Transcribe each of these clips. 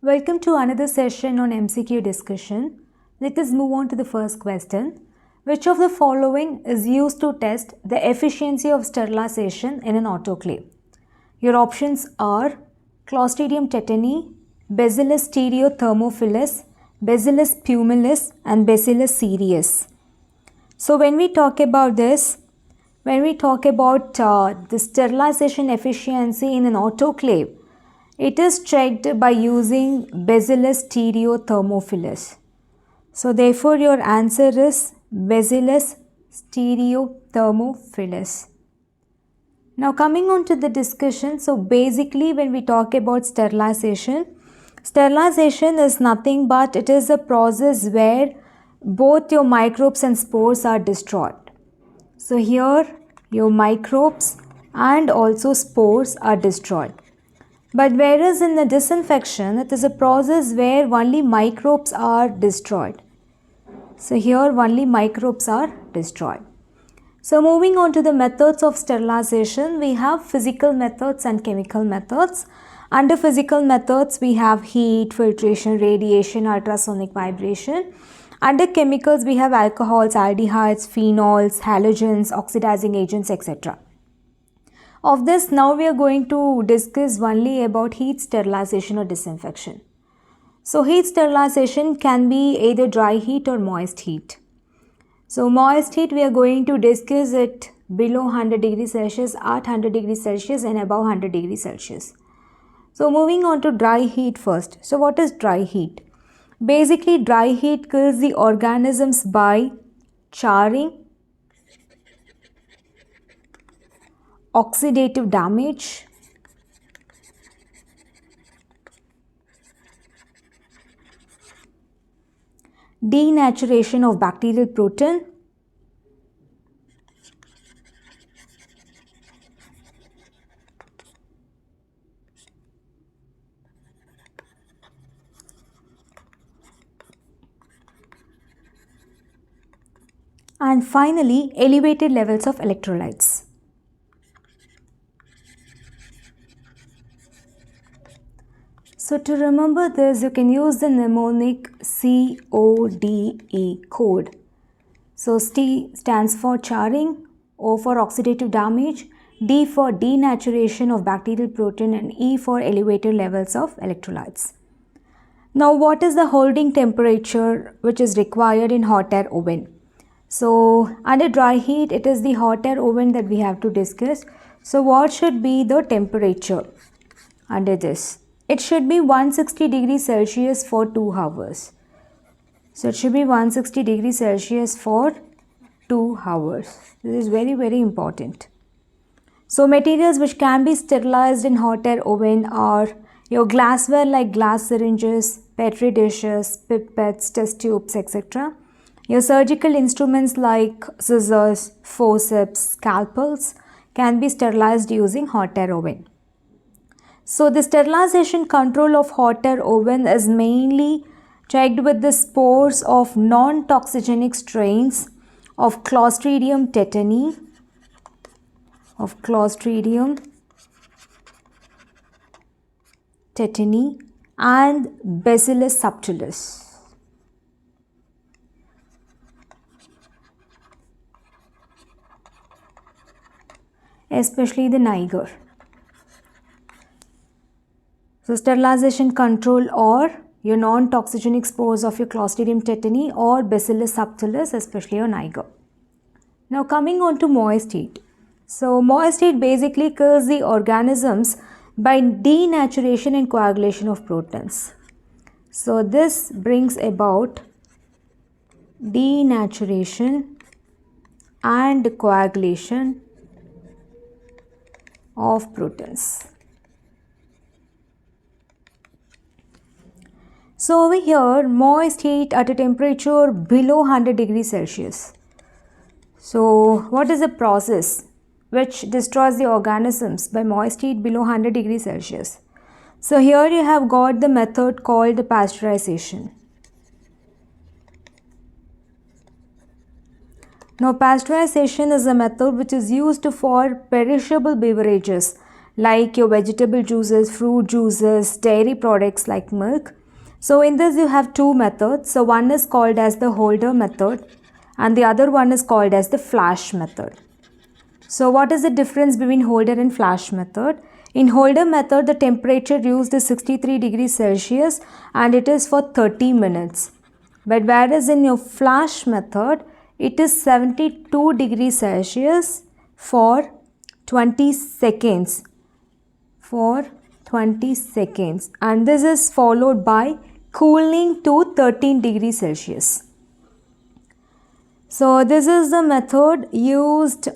Welcome to another session on MCQ discussion. Let us move on to the first question. Which of the following is used to test the efficiency of sterilization in an autoclave? Your options are Clostridium tetani, Bacillus stereothermophilus, Bacillus pumilus and Bacillus cereus. So when we talk about this, the sterilization efficiency in an autoclave, it is checked by using Bacillus stereothermophilus. So therefore your answer is Bacillus stereothermophilus. Now coming on to the discussion, so basically when we talk about sterilization is nothing but it is a process where both your microbes and spores are destroyed. So here your microbes and also spores are destroyed. But whereas in the disinfection, it is a process where only microbes are destroyed. So here only microbes are destroyed. So moving on to the methods of sterilization, we have physical methods and chemical methods. Under physical methods, we have heat, filtration, radiation, ultrasonic vibration. Under chemicals, we have alcohols, aldehydes, phenols, halogens, oxidizing agents, etc. Of this, now we are going to discuss only about heat sterilization or disinfection. So heat sterilization can be either dry heat or moist heat. So moist heat, we are going to discuss it below 100 degrees Celsius, at 100 degrees Celsius and above 100 degrees Celsius. So moving on to dry heat first. So what is dry heat? Basically, dry heat kills the organisms by charring, oxidative damage, denaturation of bacterial protein, and finally elevated levels of electrolytes. So to remember this, you can use the mnemonic CODE code. So T stands for charring, O for oxidative damage, D for denaturation of bacterial protein and E for elevated levels of electrolytes. Now what is the holding temperature which is required in hot air oven? So under dry heat, it is the hot air oven that we have to discuss. So what should be the temperature under this? It should be 160 degrees Celsius for 2 hours. So it should be 160 degrees Celsius for 2 hours. This is very, very important. So materials which can be sterilized in hot air oven are your glassware like glass syringes, petri dishes, pipettes, test tubes, etc. Your surgical instruments like scissors, forceps, scalpels can be sterilized using hot air oven. So the sterilization control of hot air oven is mainly checked with the spores of non-toxigenic strains of Clostridium tetani, and Bacillus subtilis. Especially the Niger. So sterilization control or your non-toxigenic spores of your Clostridium tetani or Bacillus subtilis, especially your Niger. Now coming on to moist heat. So moist heat basically kills the organisms by denaturation and coagulation of proteins. So this brings about denaturation and coagulation of proteins. So over here, moist heat at a temperature below 100 degrees Celsius. So what is the process which destroys the organisms by moist heat below 100 degrees Celsius? So here you have got the method called pasteurization. Now pasteurization is a method which is used for perishable beverages like your vegetable juices, fruit juices, dairy products like milk. So in this you have two methods. So one is called as the holder method and the other one is called as the flash method. So what is the difference between holder and flash method? In holder method, the temperature used is 63 degrees Celsius and it is for 30 minutes. But whereas in your flash method, it is 72 degrees Celsius for 20 seconds. For 20 seconds. And this is followed by cooling to 13 degrees Celsius. So this is the method used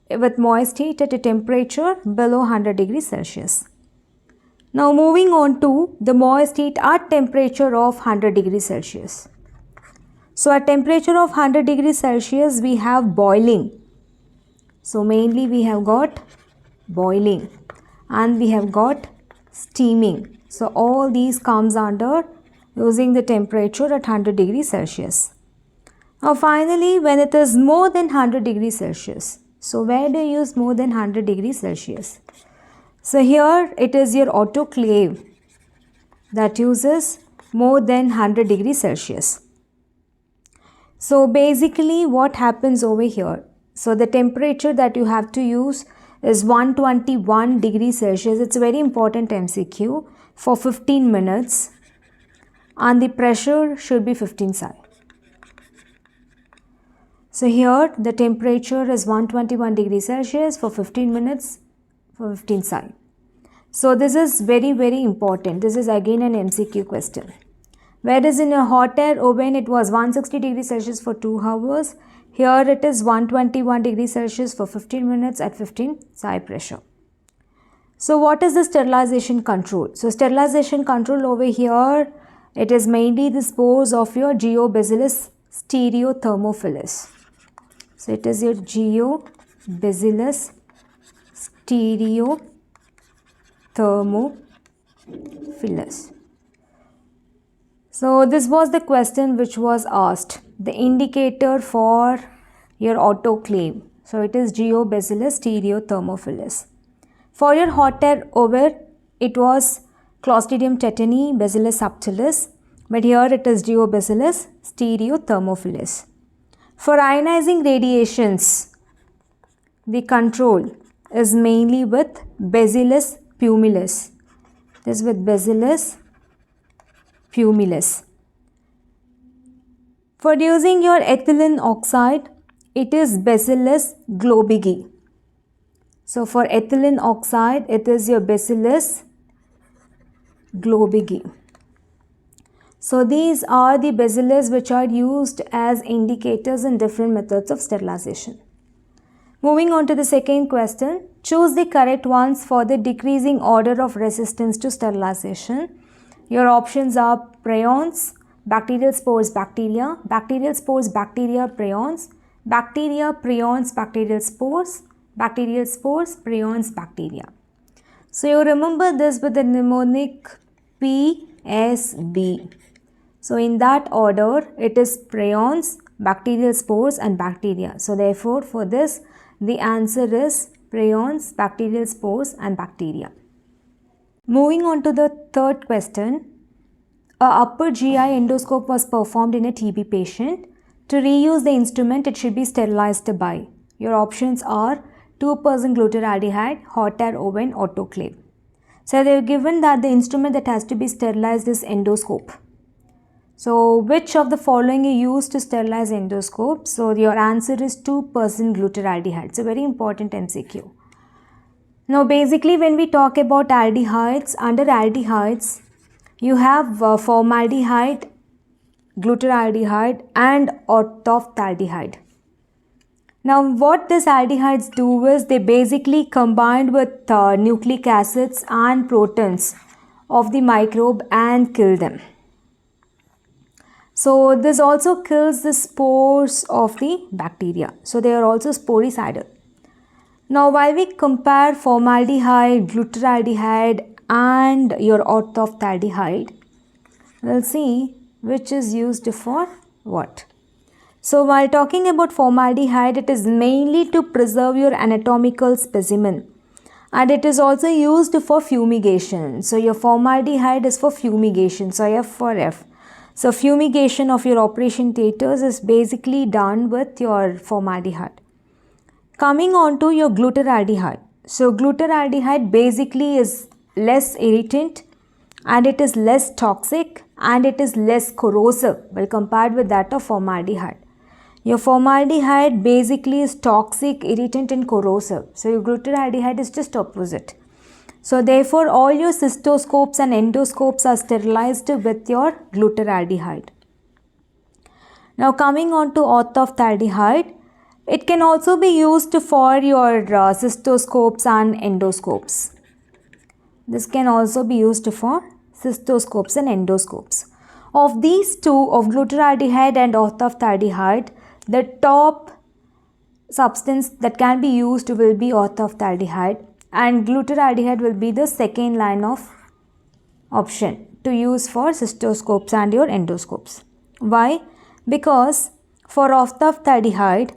with moist heat at a temperature below 100 degrees Celsius. Now moving on to the moist heat at temperature of 100 degrees Celsius. So at temperature of 100 degrees Celsius we have boiling. So mainly we have got boiling and we have got steaming. So all these comes under using the temperature at 100 degrees Celsius. Now finally when it is more than 100 degrees Celsius. So where do you use more than 100 degrees Celsius? So here it is your autoclave that uses more than 100 degrees Celsius. So basically what happens over here? So the temperature that you have to use is 121 degrees Celsius. It's a very important MCQ for 15 minutes and the pressure should be 15 psi. So here the temperature is 121 degrees Celsius for 15 minutes for 15 psi. So this is very important. This is again an MCQ question. Whereas in a hot air oven it was 160 degrees Celsius for 2 hours. Here it is 121 degrees Celsius for 15 minutes at 15 psi pressure. So what is the sterilization control? So sterilization control over here, it is mainly the spores of your Geobacillus stereothermophilus. So it is your Geobacillus stereothermophilus. So this was the question which was asked. The indicator for your autoclave. So it is Geobacillus stereothermophilus. For your hot air oven, it was Clostridium tetani, Bacillus subtilis. But here it is Geobacillus stereothermophilus. For ionizing radiations, the control is mainly with Bacillus pumilus. This is with Bacillus pumilus. For using your ethylene oxide, it is Bacillus globigii. So for ethylene oxide, it is your Bacillus globigii. So these are the bacillus which are used as indicators in different methods of sterilization. Moving on to the second question, choose the correct ones for the decreasing order of resistance to sterilization. Your options are prions, bacterial spores bacteria, bacterial spores bacteria prions, bacteria prions bacterial spores prions bacteria. So you remember this with the mnemonic PSB. So in that order it is prions, bacterial spores and bacteria. So therefore for this the answer is prions, bacterial spores and bacteria. Moving on to the third question. A upper GI endoscope was performed in a TB patient. To reuse the instrument, it should be sterilized by. Your options are 2% glutaraldehyde, hot air oven, autoclave. So they have given that the instrument that has to be sterilized is endoscope. So which of the following you use to sterilize endoscope? So your answer is 2% glutaraldehyde. It's a very important MCQ. Now basically when we talk about aldehydes, under aldehydes, you have formaldehyde, glutaraldehyde and orthophthaldehyde. Now what these aldehydes do is they basically combine with nucleic acids and proteins of the microbe and kill them. So this also kills the spores of the bacteria. So they are also sporicidal. Now while we compare formaldehyde, glutaraldehyde and your orthophthaldehyde, we'll see which is used for what. So while talking about formaldehyde, it is mainly to preserve your anatomical specimen. and it is also used for fumigation. So your formaldehyde is for fumigation, so F for F. So fumigation of your operation theatres is basically done with your formaldehyde. Coming on to your glutaraldehyde. So glutaraldehyde basically is less irritant, and it is less toxic, and it is less corrosive when compared with that of formaldehyde. Your formaldehyde basically is toxic, irritant and corrosive. So your glutaraldehyde is just opposite. So therefore all your cystoscopes and endoscopes are sterilized with your glutaraldehyde. Now coming on to orthophthaldehyde, it can also be used for your cystoscopes and endoscopes. This can also be used for cystoscopes and endoscopes. Of these two, of glutaraldehyde and orthophthaldehyde, the top substance that can be used will be orthophthaldehyde, and glutaraldehyde will be the second line of option to use for cystoscopes and your endoscopes. Why? Because for orthophthaldehyde,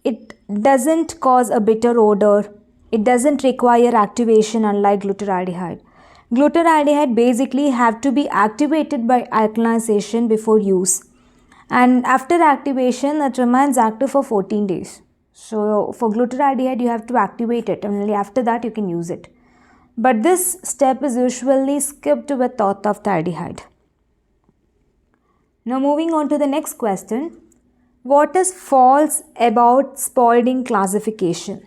it doesn't cause a bitter odor. It doesn't require activation unlike glutaraldehyde. Glutaraldehyde basically have to be activated by alkalization before use. And after activation, it remains active for 14 days. So for glutaraldehyde, you have to activate it, and only after that you can use it. But this step is usually skipped with orthophthaldehyde. Now moving on to the next question. What is false about Spalding classification?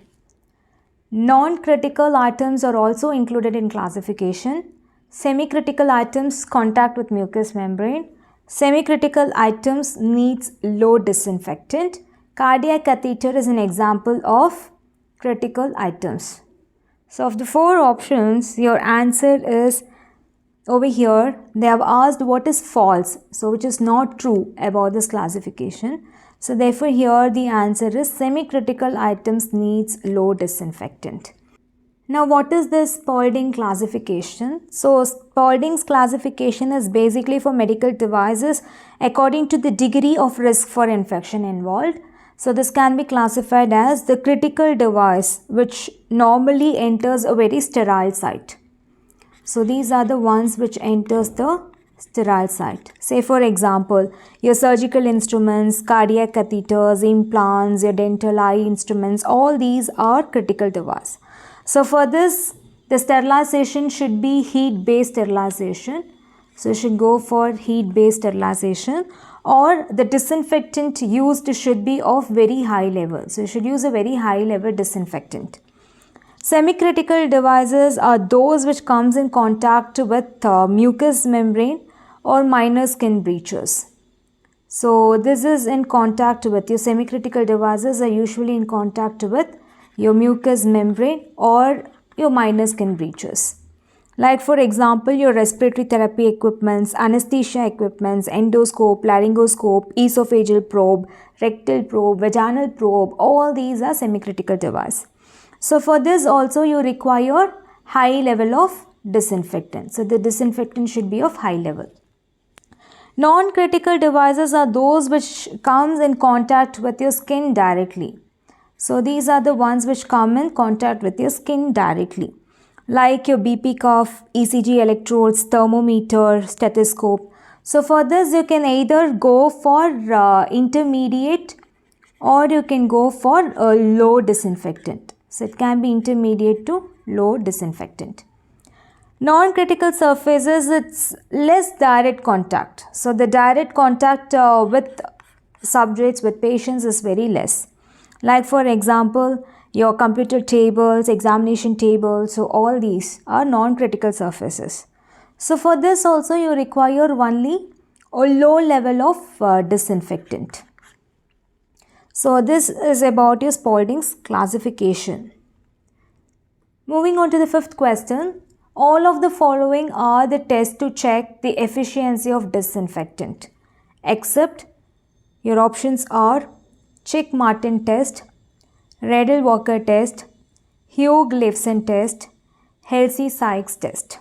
Non-critical items are also included in classification. Semi-critical items contact with mucous membrane. Semi-critical items needs low disinfectant. Cardiac catheter is an example of critical items. So of the four options, your answer is over here. They have asked what is false, so which is not true about this classification. So therefore here the answer is semi-critical items needs low disinfectant. Now what is this Spalding classification? So Spalding's classification is basically for medical devices according to the degree of risk for infection involved. So this can be classified as the critical device which normally enters a very sterile site. So these are the ones which enters the sterile site. Say for example, your surgical instruments, cardiac catheters, implants, your dental eye instruments, all these are critical device. So for this, the sterilization should be heat-based sterilization. So you should go for heat-based sterilization, or the disinfectant used should be of very high level. So you should use a very high level disinfectant. Semi-critical devices are those which comes in contact with mucous membrane or minor skin breaches. So this is in contact with your semi-critical devices are usually in contact with your mucous membrane or your minor skin breaches. Like for example, your respiratory therapy equipments, anesthesia equipments, endoscope, laryngoscope, esophageal probe, rectal probe, vaginal probe, all these are semi-critical devices. So for this also you require high level of disinfectant. So the disinfectant should be of high level. Non-critical devices are those which comes in contact with your skin directly. So these are the ones which come in contact with your skin directly, like your BP cuff, ECG electrodes, thermometer, stethoscope. So for this you can either go for intermediate or you can go for a low disinfectant. So it can be intermediate to low disinfectant. Non-critical surfaces, it's less direct contact. So the direct contact with subjects, with patients is very less. Like for example, your computer tables, examination tables, so all these are non-critical surfaces. So for this also you require only a low level of disinfectant. So this is about your Spalding's classification. Moving on to the fifth question. All of the following are the tests to check the efficiency of disinfectant, except your options are Chick-Martin test, Redl-Walker test, Hugh-Gleason test, Halsey-Sykes test.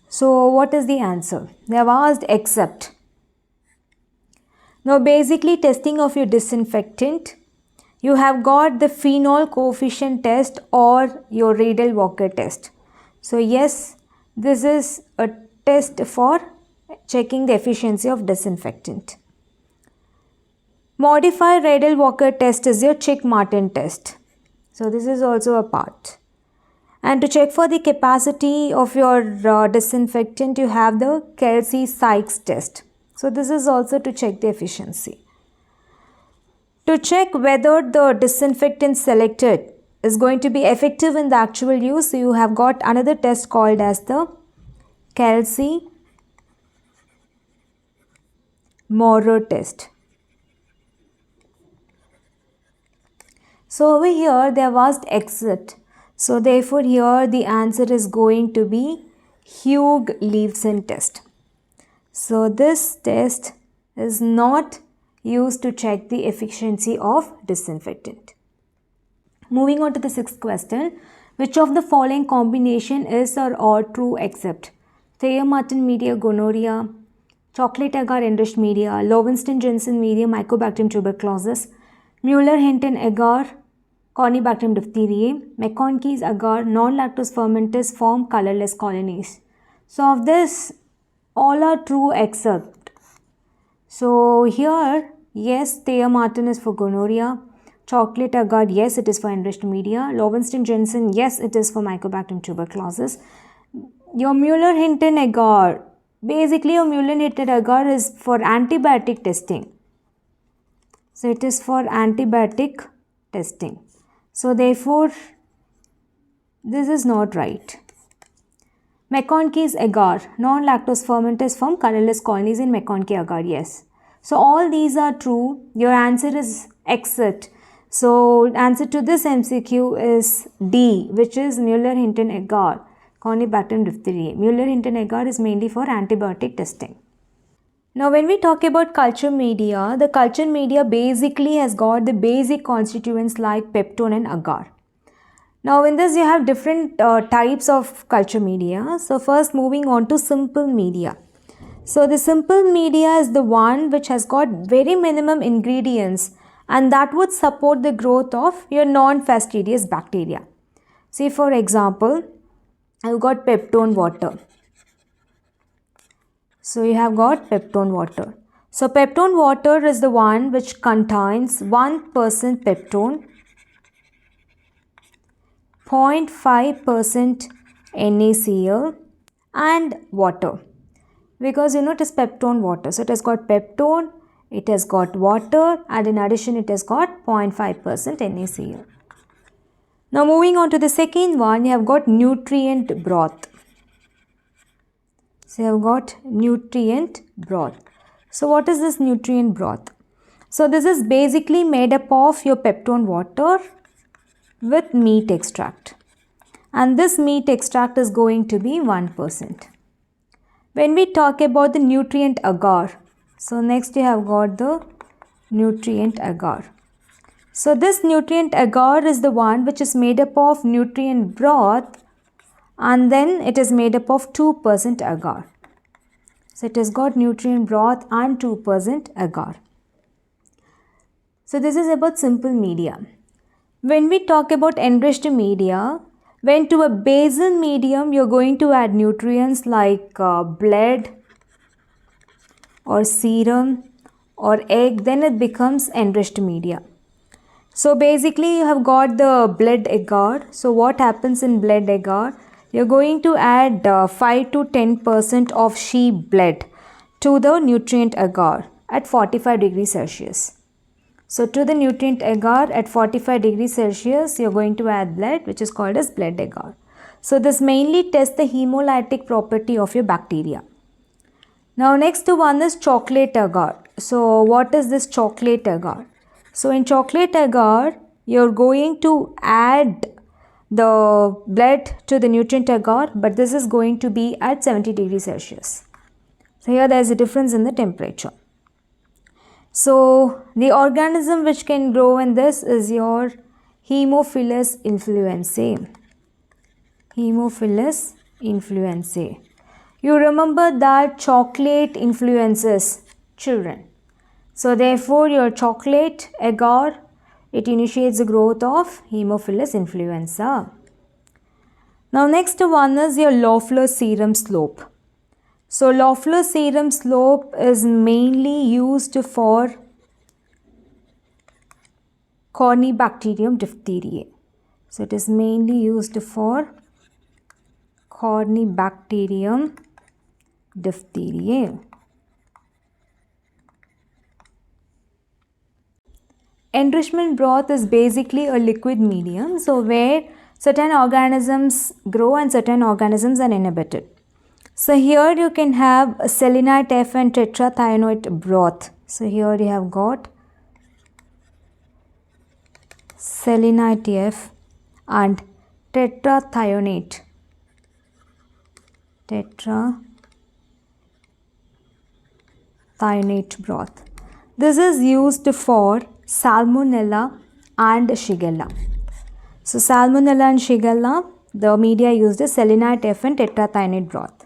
So what is the answer? They have asked except. Now basically testing of your disinfectant You have got the phenol coefficient test or your Riedel-Walker test. So yes, this is a test for checking the efficiency of disinfectant. Modified Riedel-Walker test is your Chick-Martin test. So this is also a part. And to check for the capacity of your disinfectant, you have the Kelsey-Sykes test. So this is also to check the efficiency. To check whether the disinfectant selected is going to be effective in the actual use, so you have got another test called as the Kelsey-Morrow test. So over here they have asked exit. So therefore here the answer is going to be Hugh-Leveson test. So this test is not used to check the efficiency of disinfectant. Moving on to the sixth question. Which of the following combination is or true except Thayer-Martin media gonorrhea, chocolate agar enriched media, Lowenstein-Jensen media Mycobacterium tuberculosis, Mueller-Hinton agar Corynebacterium diphtheriae, McConkey's agar non-lactose fermenters form colorless colonies. So of this, all are true except. So here, yes, Thayer-Martin is for gonorrhea. Chocolate agar, yes, it is for enriched media. Lowenstein-Jensen, yes, it is for Mycobacterium tuberculosis. Your Mueller-Hinton agar, basically your Mueller-Hinton agar is for antibiotic testing. So it is for antibiotic testing. So therefore, this is not right. McConkey's agar, non-lactose fermenters form colorless colonies in McConkey agar, yes. So all these are true. Your answer is exit. So answer to this MCQ is D, which is Mueller-Hinton agar, Corynebacterium diphtheriae. Mueller-Hinton agar is mainly for antibiotic testing. Now when we talk about culture media, the culture media basically has got the basic constituents like peptone and agar. Now in this you have different types of culture media. So first moving on to simple media. So the simple media is the one which has got very minimum ingredients and that would support the growth of your non-fastidious bacteria. See for example, I've got peptone water. So you have got peptone water. So peptone water is the one which contains 1% peptone, 0.5% NaCl and water. Because you know it is peptone water. So it has got peptone, it has got water and in addition it has got 0.5% NaCl. Now moving on to the second one, you have got nutrient broth. So you have got nutrient broth. So what is this nutrient broth? So this is basically made up of your peptone water with meat extract. And this meat extract is going to be 1%. When we talk about the nutrient agar, so next you have got the nutrient agar. So this nutrient agar is the one which is made up of nutrient broth and then it is made up of 2% agar. So it has got nutrient broth and 2% agar. So this is about simple media. When we talk about enriched media, when to a basal medium you're going to add nutrients like blood or serum or egg, then it becomes enriched media. So basically you have got the blood agar. So what happens in blood agar? You're going to add 5 to 10% of sheep blood to the nutrient agar at 45 degrees Celsius. So to the nutrient agar at 45 degrees Celsius, you're going to add blood which is called as blood agar. So this mainly tests the hemolytic property of your bacteria. Now next one is chocolate agar. So what is this chocolate agar? So in chocolate agar, you're going to add the blood to the nutrient agar, but this is going to be at 70 degrees Celsius. So here there is a difference in the temperature. So the organism which can grow in this is your Haemophilus influenzae. Haemophilus influenzae. You remember that chocolate influences children. So therefore your chocolate agar It initiates the growth of Haemophilus influenza. Now next one is your Loeffler's serum slope. So Loeffler's serum slope is mainly used for Corynebacterium diphtheriae. So it is mainly used for Corynebacterium diphtheriae. Enrichment broth is basically a liquid medium, so where certain organisms grow and certain organisms are inhibited. So here you can have selenite F and tetrathionate broth. So here you have got selenite F and tetrathionate broth. This is used for Salmonella and Shigella. So Salmonella and Shigella, the media used is selenite F and tetrathionate broth.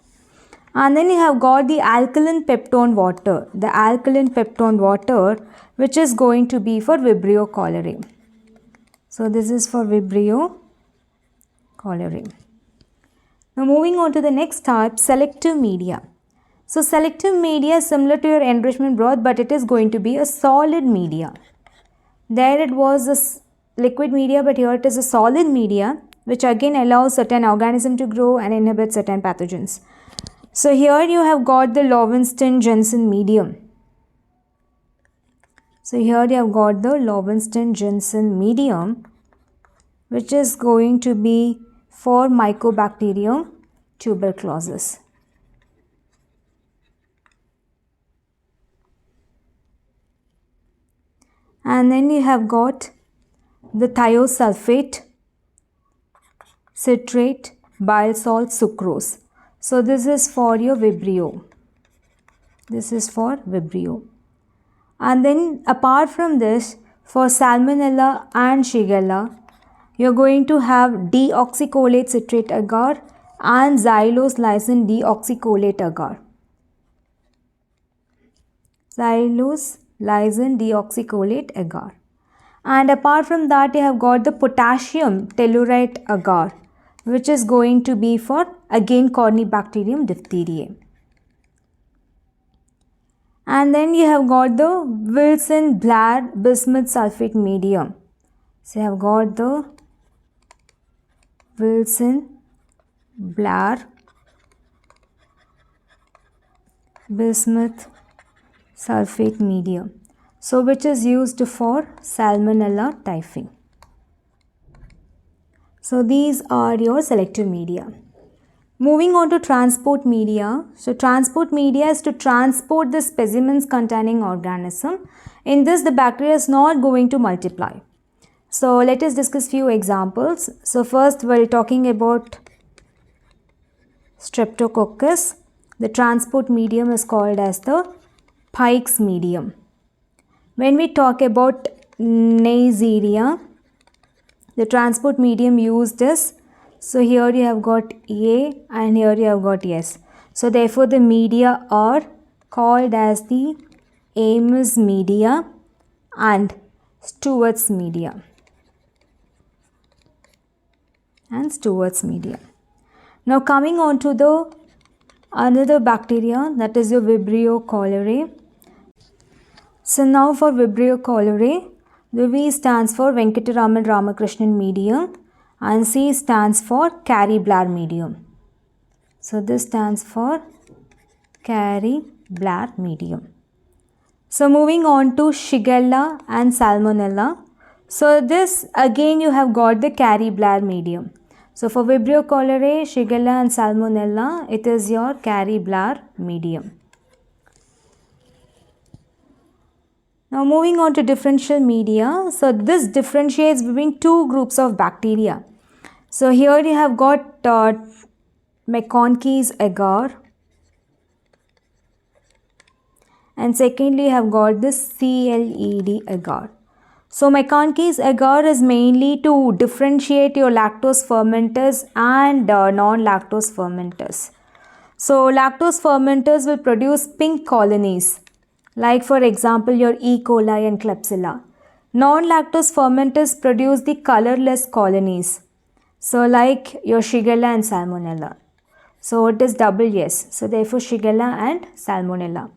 And then you have got the alkaline peptone water. The alkaline peptone water, which is going to be for Vibrio cholerae. So this is for Vibrio cholerae. Now moving on to the next type, selective media. So selective media is similar to your enrichment broth, but it is going to be a solid media. There it was a liquid media, but here it is a solid media, which again allows certain organisms to grow and inhibit certain pathogens. So here you have got the Lowenstein-Jensen medium. So here you have got the Lowenstein-Jensen medium, which is going to be for Mycobacterium tuberculosis. And then you have got the thiosulfate, citrate, bile salt, sucrose. So this is for your Vibrio. This is for Vibrio. And then apart from this, for Salmonella and Shigella, you are going to have deoxycholate citrate agar and xylose lysine deoxycholate agar. Xylose lysine deoxycholate agar. And apart from that, you have got the potassium tellurite agar, which is going to be for again Corynebacterium diphtheriae. And then you have got the Wilson-Blair bismuth sulfate medium. So you have got the Wilson-Blair bismuth sulfate medium. So which is used for Salmonella typhi. So these are your selective media. Moving on to transport media. So transport media is to transport the specimens containing organism. In this, the bacteria is not going to multiply. So let us discuss few examples. So first we're talking about Streptococcus. The transport medium is called as the Pike's medium. When we talk about Neisseria, the transport medium used is, so here you have got A and here you have got S. So therefore the media are called as the Ames media and Stewart's media. Now coming on to the another bacteria, that is your Vibrio cholerae. So now for Vibrio cholerae, the V stands for Venkataraman Ramakrishnan medium and C stands for Carey-Blair medium. So this stands for Carey-Blair medium. So moving on to Shigella and Salmonella. So this again you have got the Carey-Blair medium. So for Vibrio cholerae, Shigella and Salmonella, it is your Carey-Blair medium. Now moving on to differential media. So this differentiates between two groups of bacteria. So here you have got McConkey's agar and secondly you have got this CLED agar. So McConkey's agar is mainly to differentiate your lactose fermenters and non-lactose fermenters. So lactose fermenters will produce pink colonies, like for example your E. coli and Klebsiella. Non-lactose fermenters produce the colorless colonies. So like your Shigella and Salmonella. So it is double yes. So therefore Shigella and Salmonella.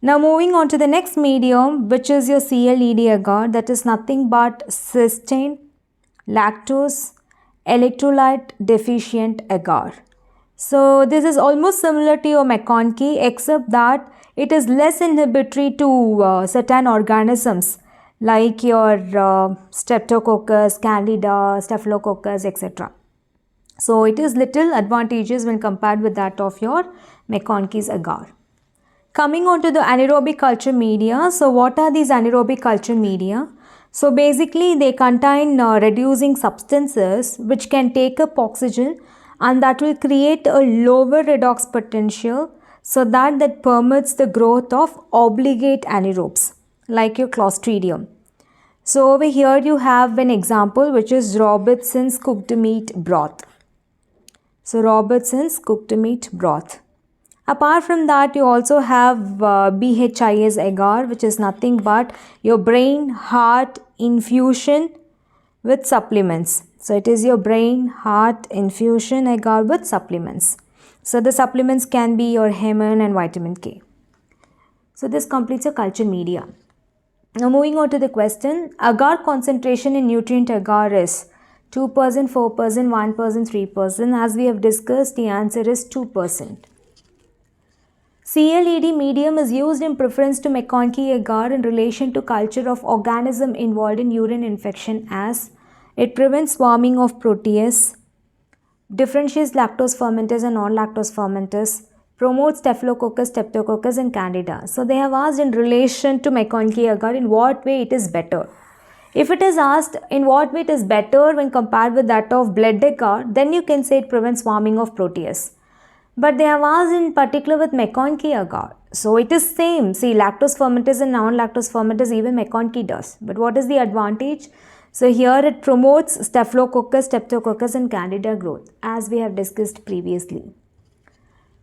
Now moving on to the next medium, which is your CLED agar, that is nothing but cysteine, lactose, electrolyte deficient agar. So this is almost similar to your McConkey, except that it is less inhibitory to certain organisms like your Streptococcus, Candida, Staphylococcus, etc. So it is little advantageous when compared with that of your McConkey's agar. Coming on to the anaerobic culture media. So what are these anaerobic culture media? So basically they contain reducing substances which can take up oxygen, and that will create a lower redox potential, so that permits the growth of obligate anaerobes like your Clostridium. So over here you have an example, which is Robertson's cooked meat broth. So Robertson's cooked meat broth. Apart from that, you also have BHIS agar, which is nothing but your brain heart infusion with supplements. So it is your brain heart infusion agar with supplements. So the supplements can be your hemin and vitamin K. So this completes your culture media. Now moving on to the question, agar concentration in nutrient agar is 2%, 4%, 1%, 3%. As we have discussed, the answer is 2%. CLED medium is used in preference to McConkey agar in relation to culture of organism involved in urine infection, as it prevents swarming of proteus, differentiates lactose fermenters and non-lactose fermenters, promotes Staphylococcus, Streptococcus and Candida. So they have asked in relation to McConkey agar in what way it is better. If it is asked in what way it is better when compared with that of blood agar, then you can say it prevents swarming of proteus. But they have asked in particular with McConkey agar. So it is same. See, lactose fermenters and non-lactose fermenters, even McConkey does. But what is the advantage? So here it promotes Staphylococcus, Streptococcus and Candida growth, as we have discussed previously.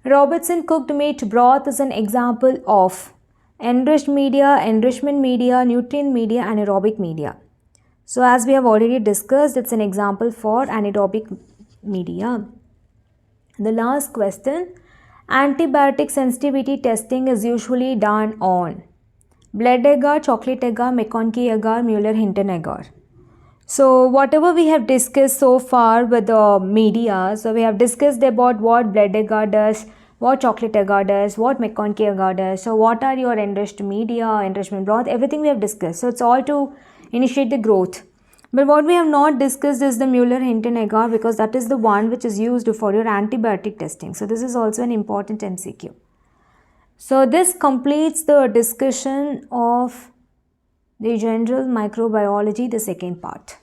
Robertson cooked meat broth is an example of enriched media, enrichment media, nutrient media, anaerobic media. So as we have already discussed, it's an example for anaerobic media. The last question, antibiotic sensitivity testing is usually done on blood agar, chocolate agar, McConkey agar, Mueller-Hinton agar. So whatever we have discussed so far with the media, so we have discussed about what blood agar does, what chocolate agar does, what McConkey agar does. So what are your enriched media, enrichment broth, everything we have discussed. So it's all to initiate the growth. But what we have not discussed is the Mueller-Hinton agar, because that is the one which is used for your antibiotic testing. So this is also an important MCQ. So this completes the discussion of the general microbiology, the second part.